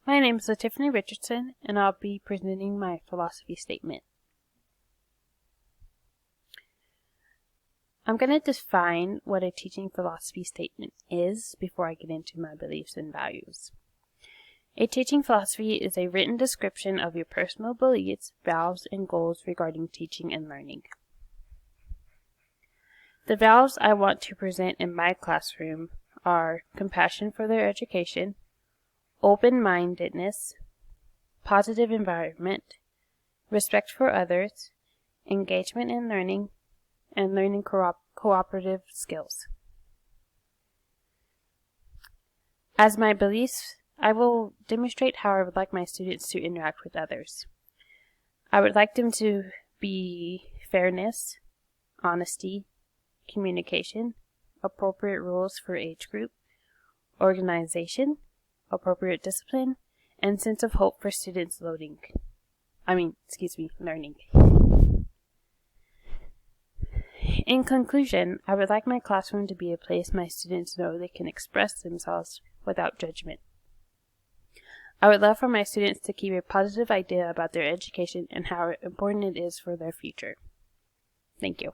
My name is Tiffany Richardson, and I'll be presenting my philosophy statement. I'm going to define what a teaching philosophy statement is before I get into my beliefs and values. A teaching philosophy is a written description of your personal beliefs, values, and goals regarding teaching and learning. The values I want to present in my classroom are compassion for their education, open-mindedness, positive environment, respect for others, engagement in learning, and learning cooperative skills. As my beliefs, I will demonstrate how I would like my students to interact with others. I would like them to be fairness, honesty, communication, appropriate rules for age group, organization, appropriate discipline, and sense of hope for students learning. In conclusion, I would like my classroom to be a place my students know they can express themselves without judgment. I would love for my students to keep a positive idea about their education and how important it is for their future. Thank you.